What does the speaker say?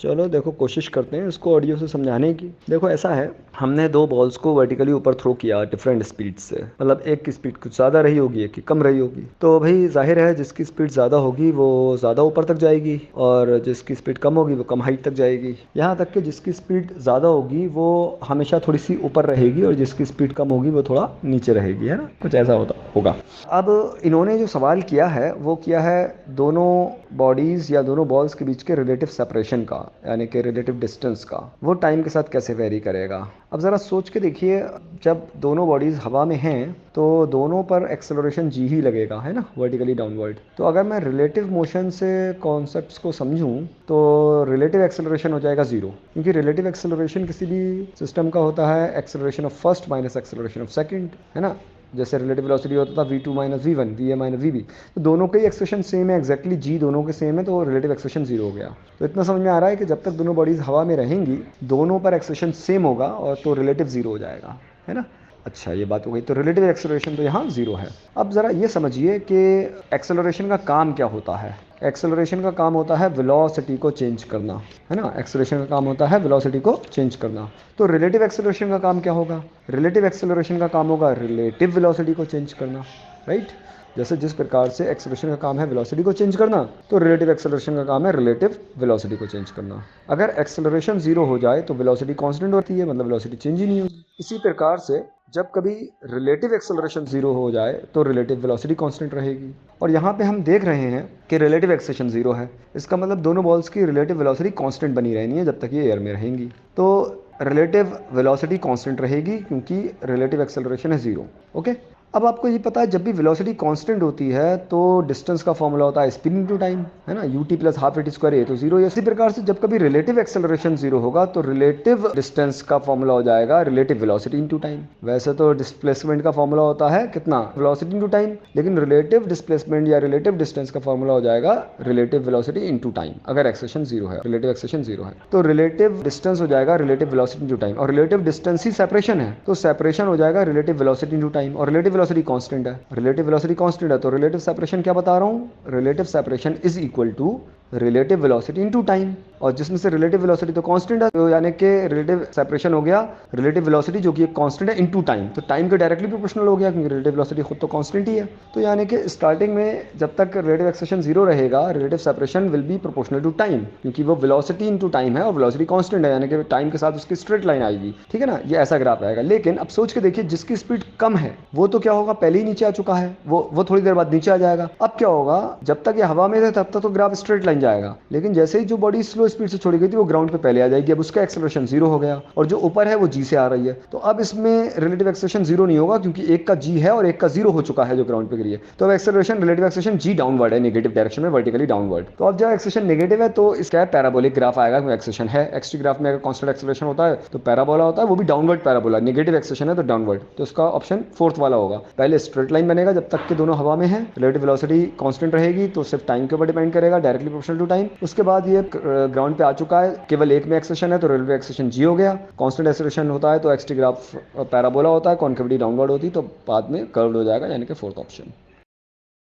चलो देखो कोशिश करते हैं इसको ऑडियो से समझाने की। देखो ऐसा है, हमने दो बॉल्स को वर्टिकली ऊपर थ्रो किया डिफरेंट स्पीड से, मतलब एक की स्पीड कुछ ज़्यादा रही होगी, एक की कम रही होगी। तो भाई जाहिर है जिसकी स्पीड ज़्यादा होगी वो ज़्यादा ऊपर तक जाएगी और जिसकी स्पीड कम होगी वो कम हाइट तक जाएगी। यहाँ तक कि जिसकी स्पीड ज़्यादा होगी वो हमेशा थोड़ी सी ऊपर रहेगी और जिसकी स्पीड कम होगी वो थोड़ा नीचे रहेगी, है ना, कुछ ऐसा होता होगा। अब इन्होंने जो सवाल किया है वो किया है दोनों बॉडीज़ या दोनों बॉल्स के बीच के रिलेटिव सेपरेशन का, यानी कि रिलेटिव डिस्टेंस का, वो टाइम के साथ कैसे वेरी करेगा। अब ज़रा सोच के देखिए, जब दोनों बॉडीज़ हवा में हैं तो दोनों पर एक्सेलरेशन जी ही लगेगा, है ना, वर्टिकली डाउनवर्ड। तो अगर मैं रिलेटिव मोशन से कॉन्सेप्ट्स को समझूं तो रिलेटिव एक्सेलरेशन हो जाएगा ज़ीरो, क्योंकि रिलेटिव एक्सेलरेशन किसी भी सिस्टम का होता है acceleration of first minus acceleration of second, है ना। जैसे रिलेटिव वेलोसिटी होता था v2 minus V one, V A minus V B, तो दोनों के ही एक्सप्रेशन सेम है, एक्जैक्टली जी दोनों के सेम है, तो रिलेटिव एक्सप्रेशन जीरो हो गया। तो इतना समझ में आ रहा है कि जब तक दोनों बॉडीज हवा में रहेंगी दोनों पर एक्सप्रेशन सेम होगा और तो रिलेटिव जीरो हो जाएगा, है ना। अच्छा ये बात हो गई, तो रिलेटिव एक्सेलरेशन तो यहाँ जीरो है। अब ज़रा ये समझिए कि एक्सेलरेशन का काम क्या होता है। एक्सेलरेशन का काम होता है वेलोसिटी को चेंज करना, है ना। एक्सेलरेशन का काम होता है वेलोसिटी को चेंज करना। तो रिलेटिव एक्सेलरेशन का काम क्या होगा। रिलेटिव एक्सेलरेशन का काम होगा रिलेटिव वेलोसिटी को चेंज करना, राइट। जैसे जिस प्रकार से एक्सेलरेशन का काम है वेलोसिटी को चेंज करना, तो रिलेटिव एक्सेलरेशन का काम है रिलेटिव वेलोसिटी को चेंज करना। अगर एक्सेलरेशन जीरो हो जाए तो वेलोसिटी कांस्टेंट होती है, मतलब वेलोसिटी चेंज ही नहीं होगी। इसी प्रकार से जब कभी रिलेटिव एक्सेलरेशन जीरो हो जाए तो रिलेटिव वेलोसिटी कांस्टेंट रहेगी। और यहाँ पे हम देख रहे हैं कि रिलेटिव एक्सेलरेशन जीरो है, इसका मतलब दोनों बॉल्स की रिलेटिव वेलोसिटी कांस्टेंट बनी रहनी है जब तक ये एयर में रहेंगी। तो रिलेटिव वेलोसिटी कांस्टेंट रहेगी क्योंकि रिलेटिव एक्सेलरेशन है जीरो। ओके। अब आपको ये पता है जब भी वेलोसिटी कांस्टेंट होती है तो डिस्टेंस का फॉर्मूला होता है स्पीड इनटू टाइम, है ना, u t plus half a t square a तो जीरो। इसी प्रकार से जब कभी रिलेटिव एक्सेलरेशन जीरो होगा तो रिलेटिव डिस्टेंस का फॉर्मूला हो जाएगा रिलेटिव वेलोसिटी इनटू टाइम। वैसे तो डिस्प्लेसमेंट का फॉर्मूला होता है कितना, वेलोसिटी इनटू टाइम, लेकिन रिलेटिव डिस्प्लेसमेंट या रिलेटिव डिस्टेंस का फॉर्मूला हो जाएगा रिलेटिव वेलोसिटी इनटू टाइम। अगर एक्सेलरेशन जीरो है, रिलेटिव एक्सेलरेशन जीरो है, तो रिलेटिव डिस्टेंस हो जाएगा रिलेटिव वेलोसिटी इनटू टाइम, और रिलेटिव डिस्टेंस ही सेपरेशन है तो सेपरेशन हो जाएगा रिलेटिव वेलोसिटी इनटू टाइम। और रिलेटिव वेलोसिटी कांस्टेंट है, रिलेटिव वेलोसिटी कांस्टेंट है तो रिलेटिव सेपरेशन क्या बता रहा हूँ, relative separation is equal to relative velocity into time. और जिसमें से रिलेटिव वेलोसिटी तो कांस्टेंट है, तो यानी कि रिलेटिव सेपरेशन हो गया रिलेटिव वेलोसिटी जो कि एक कांस्टेंट है इनटू टाइम, तो टाइम के डायरेक्टली प्रोपोर्शनल हो गया क्योंकि रिलेटिव वेलोसिटी खुद तो कांस्टेंट ही है। तो यानी कि स्टार्टिंग में जब तक रिलेटिव एक्सेलरेशन जीरो रहेगा relative separation will be proportional to time, क्योंकि वो वेलोसिटी इनटू टाइम है और वेलोसिटी कांस्टेंट है, यानी कि टाइम के साथ उसकी स्ट्रेट लाइन आएगी, ठीक है ना, ये ऐसा ग्राफ आएगा। लेकिन अब सोच के देखिए जिसकी स्पीड कम है वो तो क्या होगा, पहले ही नीचे आ चुका है, वो थोड़ी देर बाद नीचे आ जाएगा। अब क्या होगा, जब तक ये हवा में थे तब तक तो ग्राफ स्ट्रेट लाइन जाएगा, लेकिन जैसे ही जो बॉडी स्लो स्पीड से छोड़ी गई थी वो ग्राउंड पे पहले आ जाएगी। अब उसका एक्सेलरेशन जीरो हो गया और जो ऊपर है वो जी से आ रही है, तो अब इसमें रिलेटिव एक्सेलरेशन जीरो नहीं होगा क्योंकि एक का जी है और एक का जीरो हो चुका है जो ग्राउंड पे गिरी है। तो अब एक्सेलरेशन रिलेटिव एक्सेलरेशन जी डाउनवर्ड है, नेगेटिव डायरेक्शन में, वर्टिकली डाउनवर्ड। तो अब जब एक्सेलरेशन नेगेटिव है तो इसका पैराबोलिक ग्राफ आएगा, एक्सेलरेशन है एक्स टी ग्राफ में, अगर कांस्टेंट एक्सेलरेशन होता है तो पैराबोला होता है, वो भी डाउनवर्ड पैराबोला, नेगेटिव एक्सेलरेशन है तो डाउनवर्ड। तो इसका ऑप्शन फोर्थ वाला होगा। पहले स्ट्रेट लाइन बनेगा जब तक के दोनों हवा में है, रिलेटिव वेलोसिटी कांस्टेंट रहेगी तो सिर्फ टाइम के ऊपर डिपेंड करेगा, डायरेक्टली प्रोपोर्शनल टू टाइम। उसके बाद ये ग्राउंड पे आ चुका है, केवल एक में एक्सेलरेशन है तो रिलेटिव एक्सेलरेशन जी हो गया। कांस्टेंट एक्सेलरेशन होता है तो एक्स टी ग्राफ पैराबोला होता है, कॉन्केविटी डाउनवर्ड होती तो बाद में कर्व्ड हो जाएगा, यानी कि फोर्थ ऑप्शन।